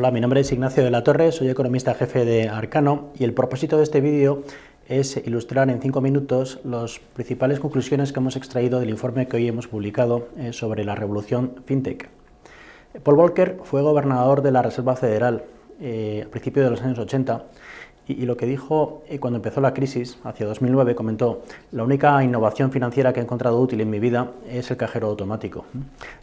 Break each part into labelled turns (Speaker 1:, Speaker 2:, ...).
Speaker 1: Hola, mi nombre es Ignacio de la Torre, soy economista jefe de Arcano y el propósito de este vídeo es ilustrar en 5 minutos las principales conclusiones que hemos extraído del informe que hoy hemos publicado sobre la revolución FinTech. Paul Volcker fue gobernador de la Reserva Federal a principios de los años 80 y lo que dijo cuando empezó la crisis, hacia 2009, comentó: la única innovación financiera que he encontrado útil en mi vida es el cajero automático.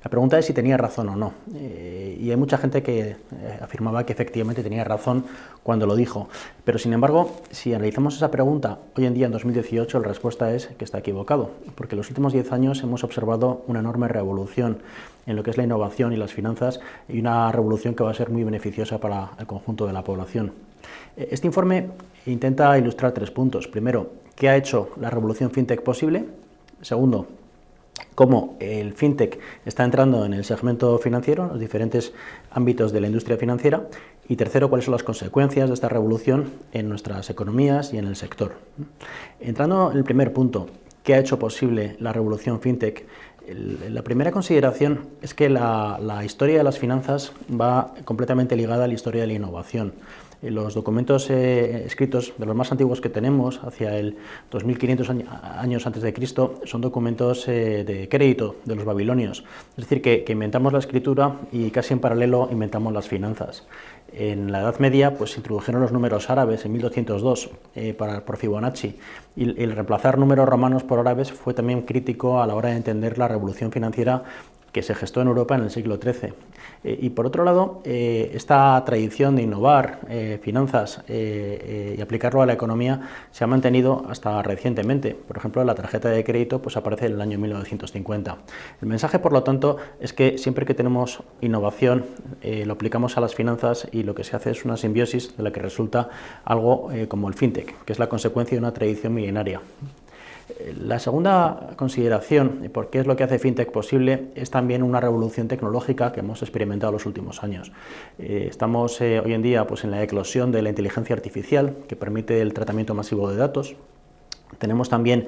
Speaker 1: La pregunta es si tenía razón o no, y hay mucha gente que afirmaba que efectivamente tenía razón cuando lo dijo, pero sin embargo, si analizamos esa pregunta hoy en día, en 2018, la respuesta es que está equivocado, porque en los últimos 10 años hemos observado una enorme revolución en lo que es la innovación y las finanzas, y una revolución que va a ser muy beneficiosa para el conjunto de la población. Este informe intenta ilustrar 3 puntos. Primero, ¿qué ha hecho la revolución FinTech posible? Segundo, cómo el FinTech está entrando en el segmento financiero, en los diferentes ámbitos de la industria financiera. Y tercero, cuáles son las consecuencias de esta revolución en nuestras economías y en el sector. Entrando en el primer punto, ¿qué ha hecho posible la revolución FinTech? La primera consideración es que la historia de las finanzas va completamente ligada a la historia de la innovación. Los documentos escritos de los más antiguos que tenemos, hacia el 2500 años antes de Cristo, son documentos de crédito de los babilonios. Es decir, que inventamos la escritura y casi en paralelo inventamos las finanzas. En la Edad Media pues, se introdujeron los números árabes en 1202 por Fibonacci, y el reemplazar números romanos por árabes fue también crítico a la hora de entender la revolución financiera que se gestó en Europa en el siglo XIII. Y por otro lado, esta tradición de innovar finanzas y aplicarlo a la economía se ha mantenido hasta recientemente. Por ejemplo, la tarjeta de crédito pues, aparece en el año 1950. El mensaje, por lo tanto, es que siempre que tenemos innovación, lo aplicamos a las finanzas, y lo que se hace es una simbiosis de la que resulta algo como el FinTech, que es la consecuencia de una tradición milenaria. La segunda consideración, por qué es lo que hace FinTech posible, es también una revolución tecnológica que hemos experimentado en los últimos años. Estamos hoy en día pues, en la eclosión de la inteligencia artificial, que permite el tratamiento masivo de datos. Tenemos también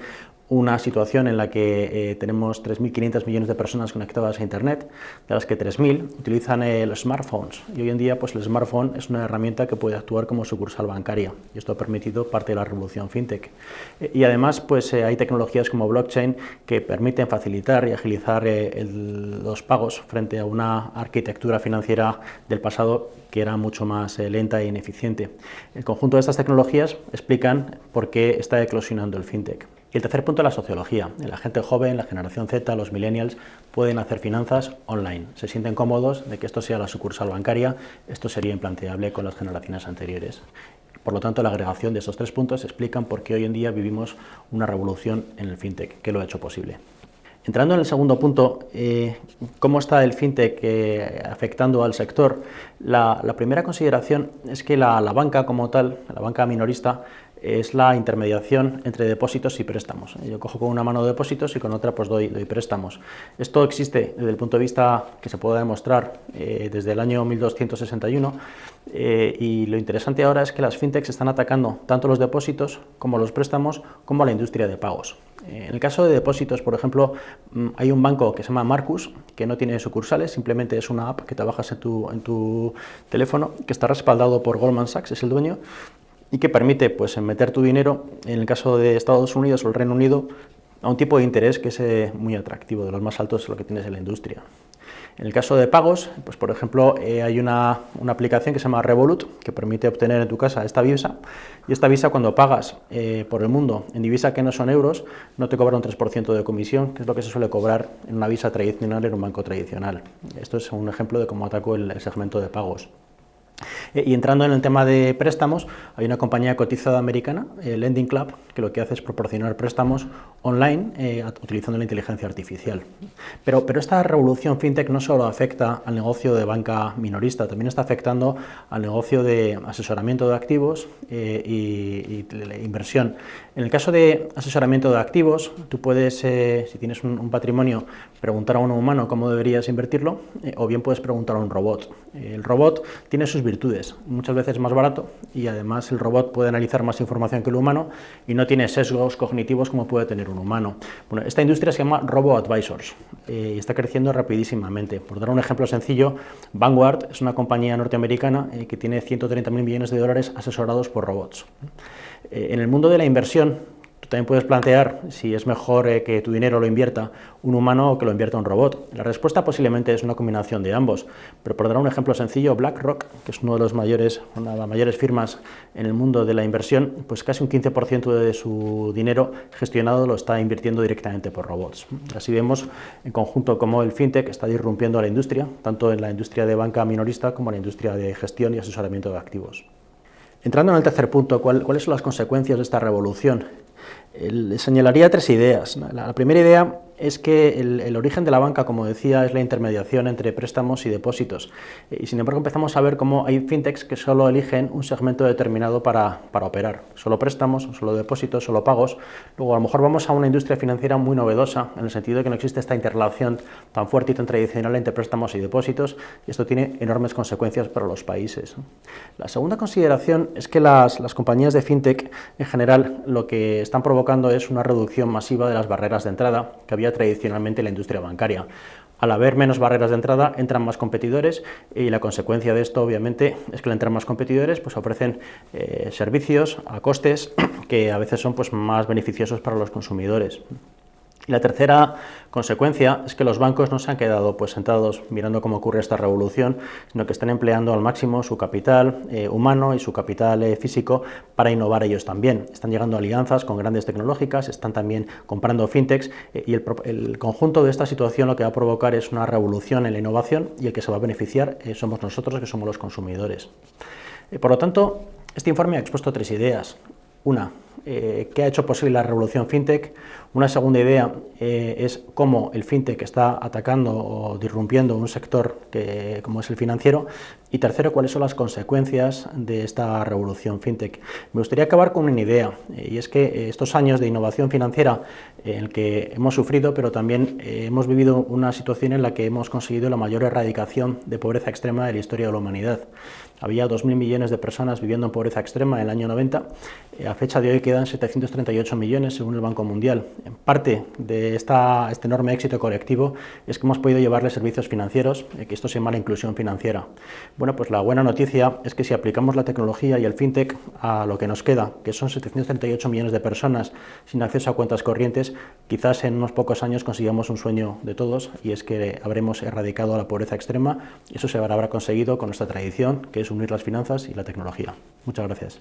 Speaker 1: una situación en la que tenemos 3.500 millones de personas conectadas a Internet, de las que 3.000 utilizan los smartphones, y hoy en día pues, el smartphone es una herramienta que puede actuar como sucursal bancaria, y esto ha permitido parte de la revolución FinTech. Y además pues, hay tecnologías como blockchain que permiten facilitar y agilizar los pagos frente a una arquitectura financiera del pasado que era mucho más lenta e ineficiente. El conjunto de estas tecnologías explican por qué está eclosionando el FinTech. Y el tercer punto es la sociología. La gente joven, la generación Z, los millennials, pueden hacer finanzas online. Se sienten cómodos de que esto sea la sucursal bancaria. Esto sería implanteable con las generaciones anteriores. Por lo tanto, la agregación de estos 3 puntos explican por qué hoy en día vivimos una revolución en el FinTech, que lo ha hecho posible. Entrando en el segundo punto, ¿cómo está el FinTech afectando al sector? La primera consideración es que la banca como tal, la banca minorista, es la intermediación entre depósitos y préstamos. Yo cojo con una mano depósitos y con otra pues doy préstamos. Esto existe desde el punto de vista que se puede demostrar desde el año 1261, y lo interesante ahora es que las fintechs están atacando tanto los depósitos como los préstamos, como a la industria de pagos. En el caso de depósitos, por ejemplo, hay un banco que se llama Marcus, que no tiene sucursales, simplemente es una app que te bajas en tu teléfono, que está respaldado por Goldman Sachs, es el dueño, y que permite pues, meter tu dinero, en el caso de Estados Unidos o el Reino Unido, a un tipo de interés que es muy atractivo, de los más altos de lo que tienes en la industria. En el caso de pagos, pues por ejemplo, hay una aplicación que se llama Revolut, que permite obtener en tu casa esta Visa, y esta Visa, cuando pagas por el mundo en divisa que no son euros, no te cobra un 3% de comisión, que es lo que se suele cobrar en una Visa tradicional en un banco tradicional. Esto es un ejemplo de cómo ataco el segmento de pagos. Y entrando en el tema de préstamos, hay una compañía cotizada americana, Lending Club, que lo que hace es proporcionar préstamos online utilizando la inteligencia artificial. Pero esta revolución FinTech no solo afecta al negocio de banca minorista, también está afectando al negocio de asesoramiento de activos y inversión. En el caso de asesoramiento de activos, tú puedes, si tienes un patrimonio, preguntar a un humano cómo deberías invertirlo, o bien puedes preguntar a un robot. El robot tiene sus sus virtudes. Muchas veces es más barato y además el robot puede analizar más información que el humano y no tiene sesgos cognitivos como puede tener un humano. Bueno, esta industria se llama Robo-Advisors y está creciendo rapidísimamente. Por dar un ejemplo sencillo, Vanguard es una compañía norteamericana que tiene 130.000 millones de dólares asesorados por robots. En el mundo de la inversión, tú también puedes plantear si es mejor que tu dinero lo invierta un humano o que lo invierta un robot. La respuesta posiblemente es una combinación de ambos, pero por dar un ejemplo sencillo, BlackRock, que es una de las mayores firmas en el mundo de la inversión, pues casi un 15% de su dinero gestionado lo está invirtiendo directamente por robots. Así vemos en conjunto cómo el fintech está disrumpiendo la industria, tanto en la industria de banca minorista como en la industria de gestión y asesoramiento de activos. Entrando en el tercer punto, ¿cuáles son las consecuencias de esta revolución? Señalaría tres ideas. La primera idea es que el origen de la banca, como decía, es la intermediación entre préstamos y depósitos. Y sin embargo empezamos a ver cómo hay fintechs que solo eligen un segmento determinado para operar. Solo préstamos, solo depósitos, solo pagos. Luego a lo mejor vamos a una industria financiera muy novedosa, en el sentido de que no existe esta interrelación tan fuerte y tan tradicional entre préstamos y depósitos, y esto tiene enormes consecuencias para los países. La segunda consideración es que las compañías de fintech, en general, lo que están provocando es una reducción masiva de las barreras de entrada que había tradicionalmente en la industria bancaria. Al haber menos barreras de entrada, entran más competidores y la consecuencia de esto, obviamente, es que al entrar más competidores, pues ofrecen servicios a costes que a veces son pues, más beneficiosos para los consumidores. Y la tercera consecuencia es que los bancos no se han quedado pues, sentados mirando cómo ocurre esta revolución, sino que están empleando al máximo su capital humano y su capital físico para innovar ellos también. Están llegando a alianzas con grandes tecnológicas, están también comprando fintechs y el conjunto de esta situación lo que va a provocar es una revolución en la innovación y el que se va a beneficiar somos nosotros, que somos los consumidores. Por lo tanto, este informe ha expuesto tres ideas. Una, ¿qué ha hecho posible la revolución fintech? Una segunda idea es cómo el fintech está atacando o disrumpiendo un sector como es el financiero. Y tercero, cuáles son las consecuencias de esta revolución fintech. Me gustaría acabar con una idea, y es que estos años de innovación financiera en el que hemos sufrido, pero también hemos vivido una situación en la que hemos conseguido la mayor erradicación de pobreza extrema de la historia de la humanidad. Había 2.000 millones de personas viviendo en pobreza extrema en el año 90, a fecha de hoy quedan 738 millones según el Banco Mundial. En parte de este enorme éxito colectivo es que hemos podido llevarles servicios financieros, que esto se llama la inclusión financiera. Bueno, pues la buena noticia es que si aplicamos la tecnología y el fintech a lo que nos queda, que son 738 millones de personas sin acceso a cuentas corrientes, quizás en unos pocos años consigamos un sueño de todos, y es que habremos erradicado la pobreza extrema, y eso se habrá conseguido con nuestra tradición, que es unir las finanzas y la tecnología. Muchas gracias.